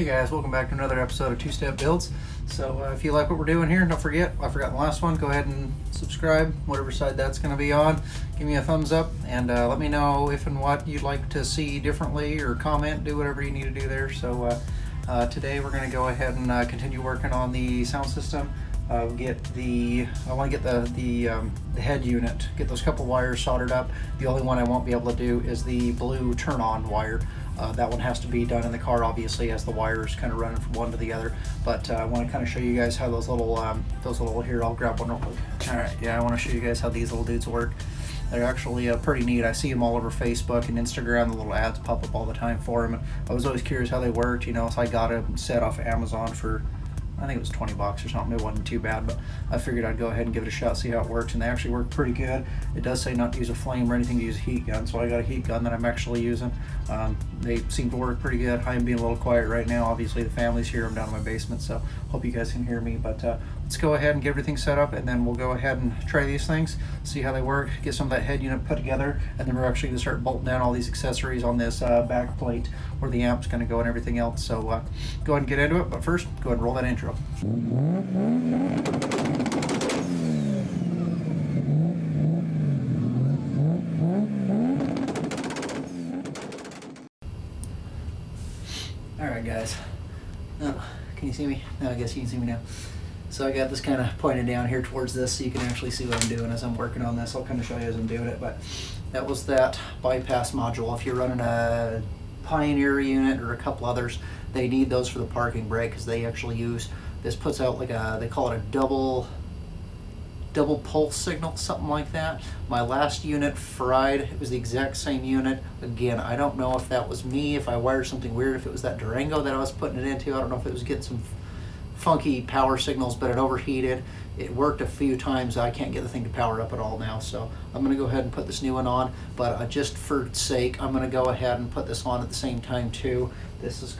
Hey guys, welcome back to another episode of Two Step Builds. So if you like what we're doing here, don't forget, I forgot the last one, go ahead and subscribe, whatever side that's going to be on. Give me a thumbs up and let me know if and what you'd like to see differently, or comment, do whatever you need to do there. So today we're going to go ahead and continue working on the sound system. I want to get the head unit, get those couple wires soldered up. The only one I won't be able to do is the blue turn-on wire. That one has to be done in the car, obviously, as the wires kind of running from one to the other. But I want to kind of show you guys how those little here, I'll grab one real quick. All right, yeah, I want to show you guys how these little dudes work. They're actually pretty neat. I see them all over Facebook and Instagram. The little ads pop up all the time for them. I was always curious how they worked, you know, so I got them set off Amazon for, I think it was 20 bucks or something. It wasn't too bad, but I figured I'd go ahead and give it a shot, see how it works, and they actually work pretty good. It does say not to use a flame or anything, to use a heat gun, so I got a heat gun that I'm actually using. They seem to work pretty good. I'm being a little quiet right now. Obviously the family's here. I'm down in my basement, so hope you guys can hear me, but let's go ahead and get everything set up, and then we'll go ahead and try these things, see how they work, get some of that head unit put together, and then we're actually going to start bolting down all these accessories on this back plate where the amp's going to go and everything else. So go ahead and get into it, but first go ahead and roll that intro. Alright guys, oh, can you see me? No, I guess you can see me now. So I got this kind of pointed down here towards this so you can actually see what I'm doing as I'm working on this. I'll kind of show you as I'm doing it, but that was that bypass module. If you're running a Pioneer unit or a couple others, they need those for the parking brake, because they actually use, this puts out like a, they call it a double pulse signal, something like that. My last unit fried. It was the exact same unit. Again, I don't know if that was me, if I wired something weird, if it was that Durango that I was putting it into. I don't know if it was getting some funky power signals, but it overheated. It worked a few times. I can't get the thing to power up at all now, so I'm going to go ahead and put this new one on, but just for sake, I'm going to go ahead and put this on at the same time too. This is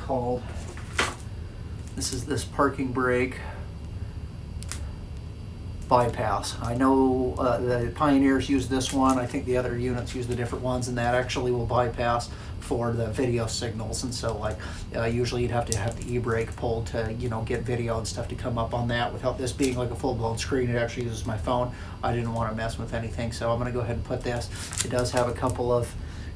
this parking brake bypass. I know the Pioneers use this one. I think the other units use the different ones, and that actually will bypass for the video signals. And so like usually you'd have to have the e-brake pulled to, you know, get video and stuff to come up on that. Without this being like a full-blown screen, it actually uses my phone. I didn't want to mess with anything, so I'm going to go ahead and put this. It does have a couple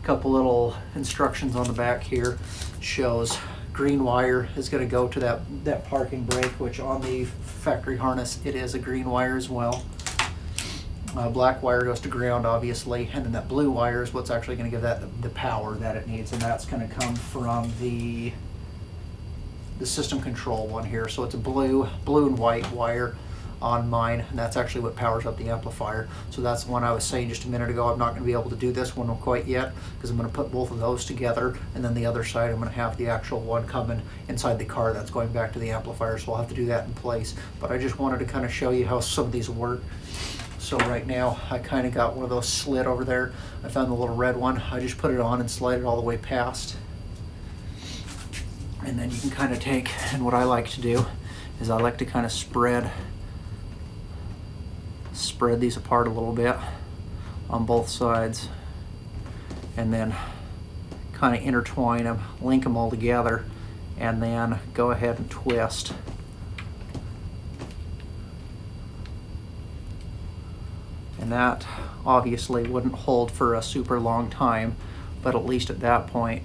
little instructions on the back here. Shows green wire is going to go to that parking brake, which on the factory harness it is a green wire as well. Black wire goes to ground, obviously, and then that blue wire is what's actually going to give that the power that it needs, and that's going to come from the system control one here. So it's a blue and white wire on mine, and that's actually what powers up the amplifier. So that's the one I was saying just a minute ago. I'm not going to be able to do this one quite yet, because I'm going to put both of those together, and then the other side I'm going to have the actual one coming inside the car that's going back to the amplifier, so I'll have to do that in place. But I just wanted to kind of show you how some of these work. So right now I kind of got one of those slid over there. I found the little red one. I just put it on and slide it all the way past, and then you can kind of take, and what I like to do is I like to kind of spread these apart a little bit on both sides, and then kind of intertwine them, link them all together, and then go ahead and twist. And that obviously wouldn't hold for a super long time, but at least at that point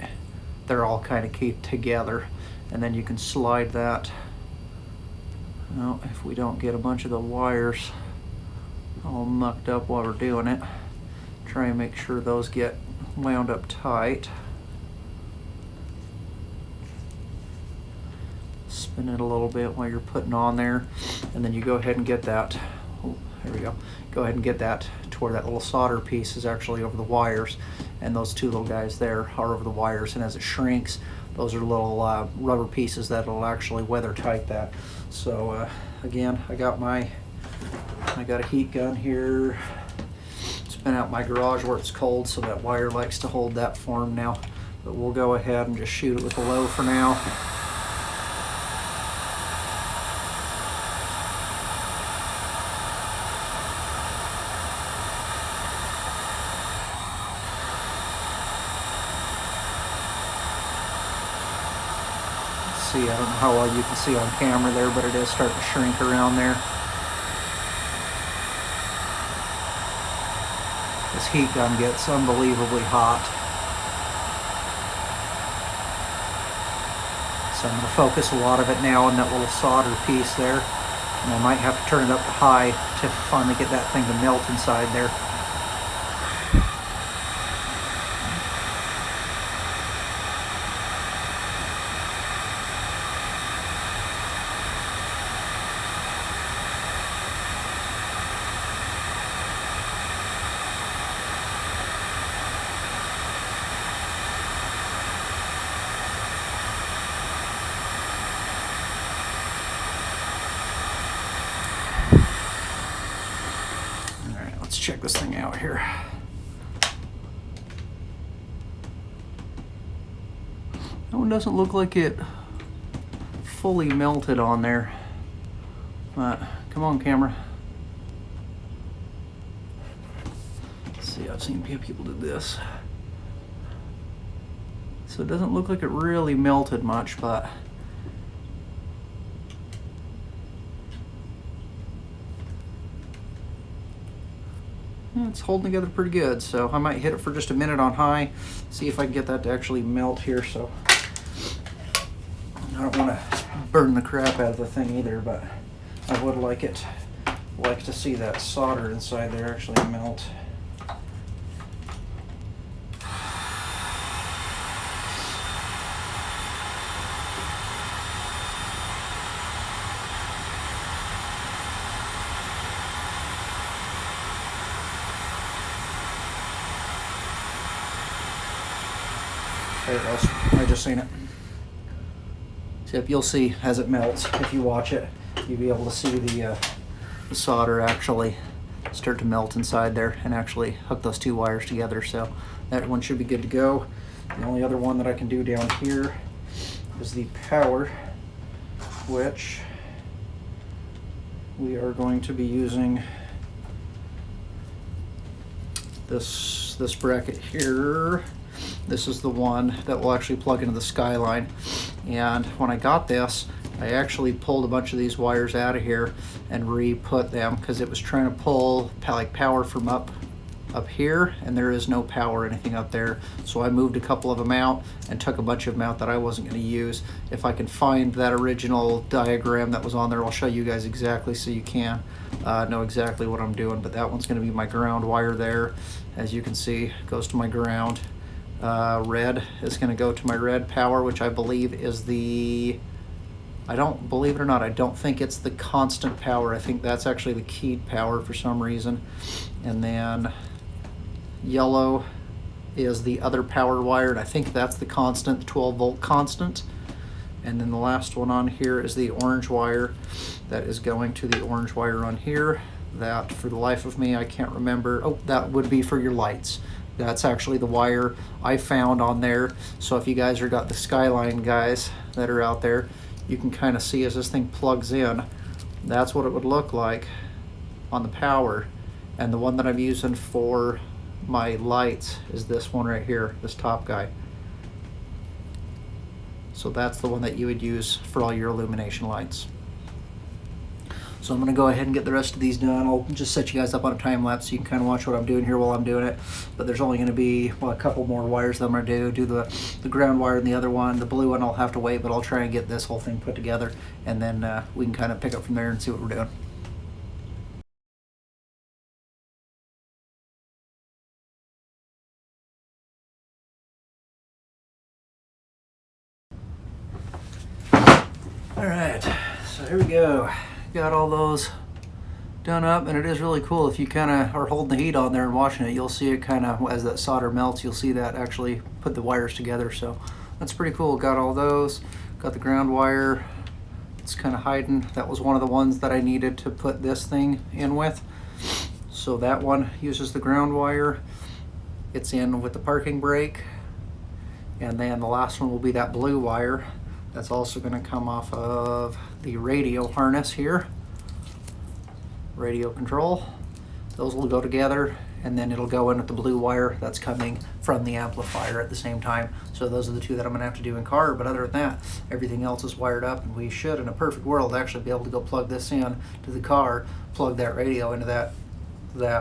they're all kind of kept together. And then you can slide that, well, if we don't get a bunch of the wires all mucked up while we're doing it, try and make sure those get wound up tight. Spin it a little bit while you're putting on there, and then you go ahead and get that, oh, there we go, go ahead and get that to where that little solder piece is actually over the wires, and those two little guys there are over the wires, and as it shrinks, those are little rubber pieces that will actually weather tight that. So again, I got a heat gun here. It's been out in my garage where it's cold, so that wire likes to hold that form now. But we'll go ahead and just shoot it with a low for now. see. I don't know how well you can see on camera there, but it is starting to shrink around there. This heat gun gets unbelievably hot. So I'm going to focus a lot of it now on that little solder piece there. And I might have to turn it up to high to finally get that thing to melt inside there. Let's check this thing out here. That one doesn't look like it fully melted on there. But come on, camera. Let's see, I've seen people do this. So it doesn't look like it really melted much, but it's holding together pretty good. So I might hit it for just a minute on high, see if I can get that to actually melt here. So I don't want to burn the crap out of the thing either, but I would like to see that solder inside there actually melt. There it goes. I just seen it. So you'll see as it melts, if you watch it, you'll be able to see the solder actually start to melt inside there and actually hook those two wires together. So that one should be good to go. The only other one that I can do down here is the power, which we are going to be using this bracket here. This is the one that will actually plug into the Skyline. And when I got this, I actually pulled a bunch of these wires out of here and re-put them because it was trying to pull like power from up here, and there is no power or anything up there. So I moved a couple of them out and took a bunch of them out that I wasn't going to use. If I can find that original diagram that was on there, I'll show you guys exactly so you can know exactly what I'm doing. But that one's going to be my ground wire there. As you can see, goes to my ground. Red is going to go to my red power, which I believe is the, I don't believe it or not, I don't think it's the constant power. I think that's actually the keyed power for some reason. And then yellow is the other power wire, and I think that's the constant, the 12 volt constant. And then the last one on here is the orange wire that is going to the orange wire on here. That, for the life of me, I can't remember. Oh, that would be for your lights. That's actually the wire I found on there. So if you guys are got the Skyline guys that are out there, you can kind of see as this thing plugs in, that's what it would look like on the power. And the one that I'm using for my lights is this one right here, this top guy. So that's the one that you would use for all your illumination lights. So I'm going to go ahead and get the rest of these done. I'll just set you guys up on a time lapse so you can kind of watch what I'm doing here while I'm doing it. But there's only going to be, well, a couple more wires that I'm going to do the ground wire and the other one. The blue one I'll have to wait, but I'll try and get this whole thing put together, and then we can kind of pick up from there and see what we're doing. All right, so here we go. Got all those done up, and it is really cool. If you kind of are holding the heat on there and watching it, you'll see it kind of, as that solder melts, you'll see that actually put the wires together. So that's pretty cool. Got all those, got the ground wire. It's kind of hiding. That was one of the ones that I needed to put this thing in with. So that one uses the ground wire. It's in with the parking brake. And then the last one will be that blue wire. That's also going to come off of the radio harness here. Radio control. Those will go together, and then it'll go in with the blue wire that's coming from the amplifier at the same time. So those are the two that I'm gonna have to do in car, but other than that, everything else is wired up, and we should, in a perfect world, actually be able to go plug this in to the car, plug that radio into that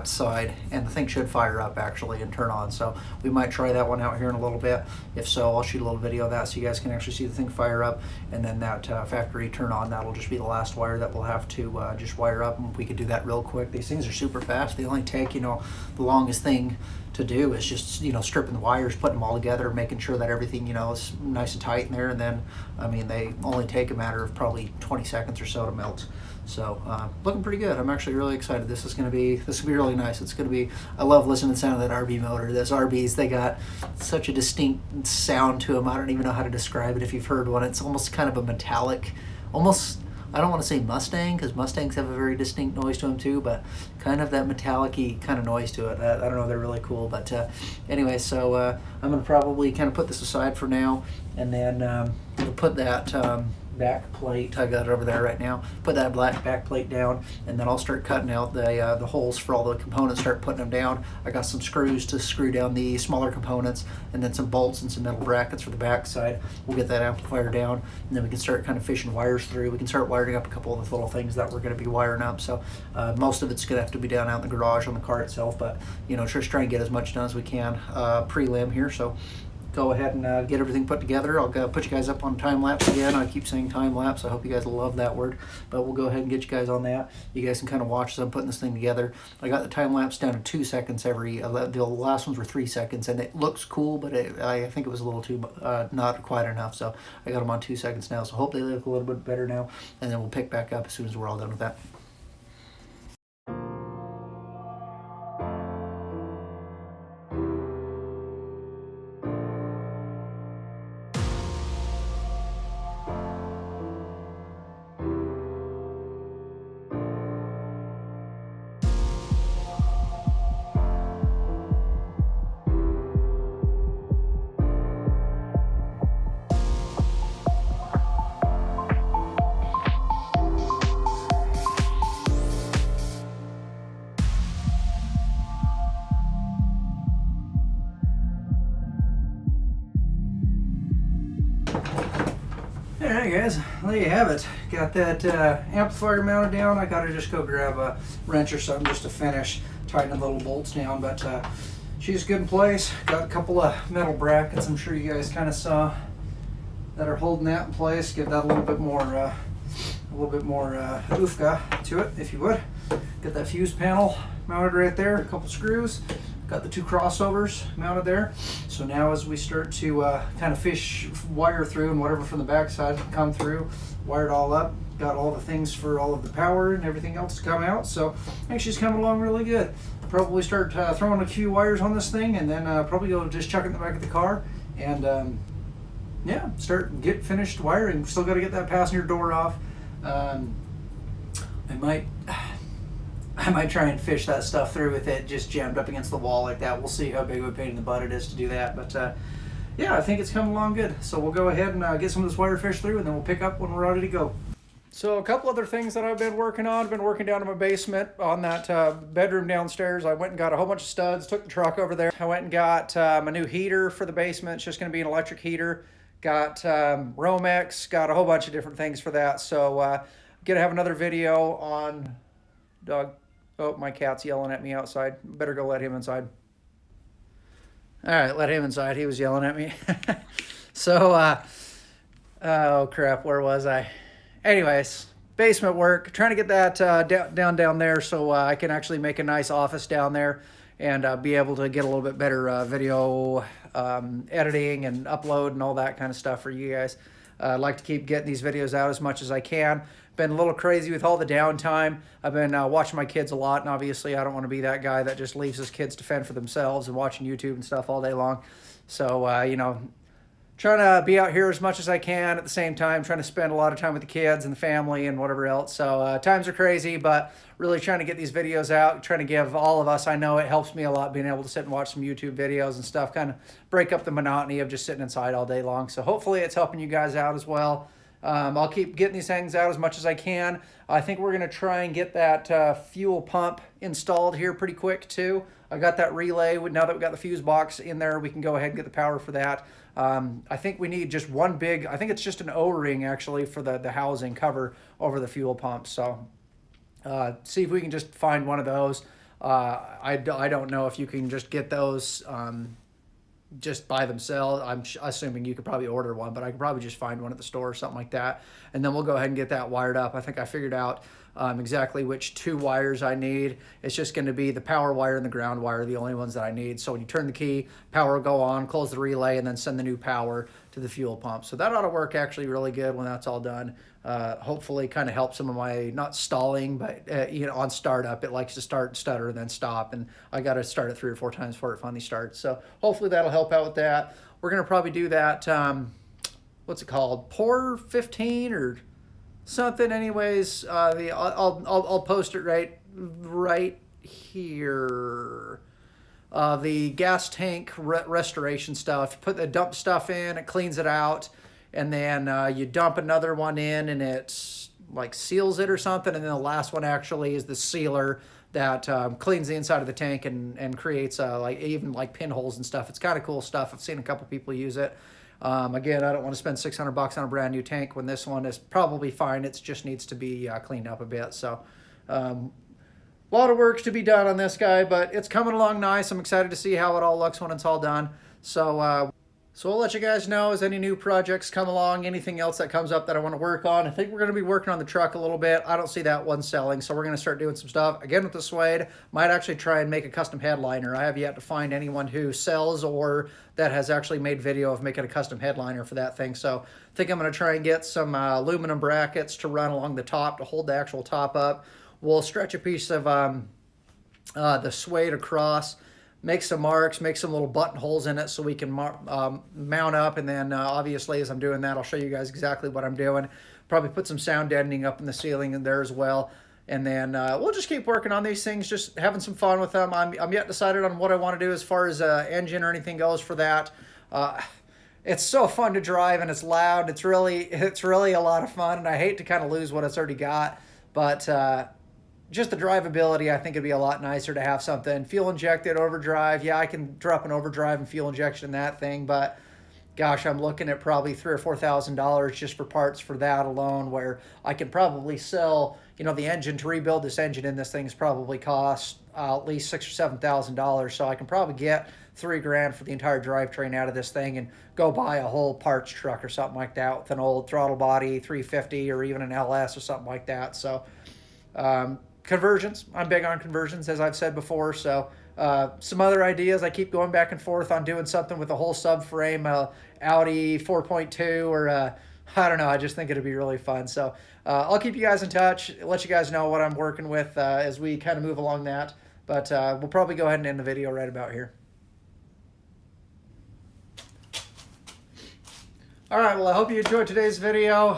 side, and the thing should fire up actually and turn on. So we might try that one out here in a little bit. If so, I'll shoot a little video of that so you guys can actually see the thing fire up, and then that factory turn on, that'll just be the last wire that we'll have to just wire up, and we could do that real quick. These things are super fast. They only take, you know, the longest thing to do is just, you know, stripping the wires, putting them all together, making sure that everything, you know, is nice and tight in there, and then, I mean, they only take a matter of probably 20 seconds or so to melt. So looking pretty good. I'm actually really excited. This is gonna be really nice. It's gonna be, I love listening to the sound of that RB motor. Those RBs, they got such a distinct sound to them. I don't even know how to describe it if you've heard one. It's almost kind of a metallic, almost, I don't want to say Mustang, because Mustangs have a very distinct noise to them too, but kind of that metallic-y kind of noise to it. I don't know, they're really cool. But anyway, so I'm gonna probably kind of put this aside for now, and then we'll put that back plate, I got it over there right now, put that black back plate down, and then I'll start cutting out the holes for all the components, start putting them down. I got some screws to screw down the smaller components, and then some bolts and some metal brackets for the back side. We'll get that amplifier down, and then we can start kind of fishing wires through. We can start wiring up a couple of the little things that we're going to be wiring up. So most of it's going to have to be done out in the garage on the car itself, but you know, just try and get as much done as we can prelim here. So go ahead and get everything put together. I'll go put you guys up on time lapse again. I keep saying time lapse. I hope you guys love that word, but we'll go ahead and get you guys on that. You guys can kind of watch as I'm putting this thing together. I got the time lapse down to 2 seconds every. The last ones were 3 seconds, and it looks cool, but I think it was a little too not quite enough. So I got them on 2 seconds now. So hope they look a little bit better now, and then we'll pick back up as soon as we're all done with that. Alright guys, there you have it. Got that amplifier mounted down. I gotta just go grab a wrench or something just to finish tightening the little bolts down, but she's good in place. Got a couple of metal brackets I'm sure you guys kind of saw that are holding that in place. Give that a little bit more oofka to it, if you would. Got that fuse panel mounted right there, a couple screws. Got the 2 crossovers mounted there. So now as we start to kind of fish wire through and whatever from the back side come through, wired all up, got all the things for all of the power and everything else to come out. So I think she's coming along really good. I'll probably start throwing a few wires on this thing, and then probably go just chuck it in the back of the car, and yeah, get finished wiring. Still got to get that passenger door off. I might try and fish that stuff through with it just jammed up against the wall like that. We'll see how big of a pain in the butt it is to do that. But yeah, I think it's coming along good. So we'll go ahead and get some of this wire fish through, and then we'll pick up when we're ready to go. So a couple other things that I've been working on. I've been working down in my basement on that bedroom downstairs. I went and got a whole bunch of studs, took the truck over there. I went and got my new heater for the basement. It's just going to be an electric heater. Got Romex, got a whole bunch of different things for that. So gonna have another video on dog. Oh, my cat's yelling at me outside. Better go let him inside. All right, let him inside. He was yelling at me. So, oh crap, where was I? Anyways, basement work. Trying to get that down there so I can actually make a nice office down there and be able to get a little bit better video editing and upload and all that kind of stuff for you guys. I'd like to keep getting these videos out as much as I can. Been a little crazy with all the downtime. I've been watching my kids a lot, and obviously I don't want to be that guy that just leaves his kids to fend for themselves and watching YouTube and stuff all day long. So, you know, trying to be out here as much as I can at the same time, trying to spend a lot of time with the kids and the family and whatever else. So times are crazy, but really trying to get these videos out, trying to give all of us, I know it helps me a lot being able to sit and watch some YouTube videos and stuff, kind of break up the monotony of just sitting inside all day long. So hopefully it's helping you guys out as well. I'll keep getting these things out as much as I can. I think we're going to try and get that fuel pump installed here pretty quick too. I got that relay. Now that we've got the fuse box in there, we can go ahead and get the power for that. I think we need just one big, I think it's just an O-ring actually for the housing cover over the fuel pump. So see if we can just find one of those. I don't know if you can just get those just by themselves. I'm assuming you could probably order one, but I could probably just find one at the store or something like that. And then we'll go ahead and get that wired up. I think I figured out exactly which 2 wires I need. It's just going to be the power wire and the ground wire, the only ones that I need. So when you turn the key, power will go on, close the relay, and then send the new power to the fuel pump. So that ought to work actually really good when that's all done. Hopefully kind of help some of my, not stalling, but you know, on startup, it likes to start, stutter, and then stop. And I got to start it 3 or 4 times before it finally starts. So hopefully that'll help out with that. We're going to probably do that, what's it called? Pour 15 or something. Anyways, I'll post it right here. The gas tank restoration stuff. You put the dump stuff in, it cleans it out, and then you dump another one in, and it like seals it or something. And then the last one actually is the sealer that cleans the inside of the tank and creates like even like pinholes and stuff. It's kind of cool stuff. I've seen a couple people use it. Again, I don't want to spend $600 on a brand new tank when this one is probably fine. It just needs to be cleaned up a bit. So a lot of work to be done on this guy, but it's coming along nice. I'm excited to see how it all looks when it's all done. So so I'll let you guys know as any new projects come along, anything else that comes up that I want to work on. I think we're going to be working on the truck a little bit. I don't see that one selling, so we're going to start doing some stuff. Again, with the suede, might actually try and make a custom headliner. I have yet to find anyone who sells or that has actually made video of making a custom headliner for that thing. So I think I'm going to try and get some aluminum brackets to run along the top to hold the actual top up. We'll stretch a piece of the suede across, make some marks, make some little buttonholes in it so we can mount up. And then obviously as I'm doing that, I'll show you guys exactly what I'm doing. Probably put some sound deadening up in the ceiling in there as well. And then we'll just keep working on these things, just having some fun with them. I'm yet decided on what I want to do as far as engine or anything goes for that. It's so fun to drive and it's loud. It's really a lot of fun, and I hate to kind of lose what it's already got. But just the drivability, I think it'd be a lot nicer to have something. Fuel injected overdrive. Yeah, I can drop an overdrive and fuel injection in that thing, but gosh, I'm looking at probably $3,000 or $4,000 just for parts for that alone, where I could probably sell, you know, the engine to rebuild this engine in this thing's probably cost at least $6,000 or $7,000. So I can probably get $3,000 for the entire drivetrain out of this thing and go buy a whole parts truck or something like that with an old throttle body 350 or even an LS or something like that. So conversions, I'm big on conversions, as I've said before. So some other ideas, I keep going back and forth on doing something with a whole subframe, Audi 4.2 or I don't know, I just think it'd be really fun. So I'll keep you guys in touch, let you guys know what I'm working with as we kind of move along that. But we'll probably go ahead and end the video right about here. All right, well, I hope you enjoyed today's video.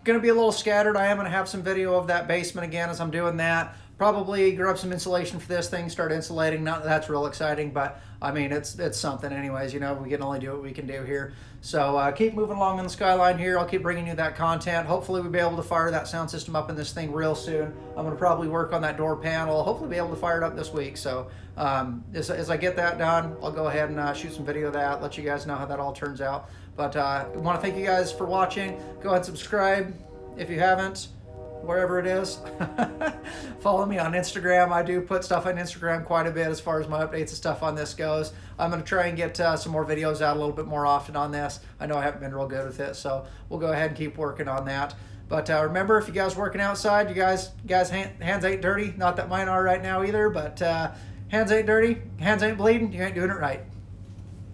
Going to be a little scattered. I am going to have some video of that basement again as I'm doing that. Probably grab some insulation for this thing, start insulating. Not that that's real exciting, but I mean, it's something anyways. You know, we can only do what we can do here. So keep moving along on the Skyline here. I'll keep bringing you that content. Hopefully we'll be able to fire that sound system up in this thing real soon. I'm going to probably work on that door panel. Hopefully be able to fire it up this week. So as I get that done, I'll go ahead and shoot some video of that, let you guys know how that all turns out. But I want to thank you guys for watching. Go ahead and subscribe if you haven't, wherever it is. Follow me on Instagram. I do put stuff on Instagram quite a bit as far as my updates and stuff on this goes. I'm going to try and get some more videos out a little bit more often on this. I know I haven't been real good with it, so we'll go ahead and keep working on that. But remember, if you guys working outside, you guys hands ain't dirty. Not that mine are right now either, but hands ain't dirty, hands ain't bleeding, you ain't doing it right.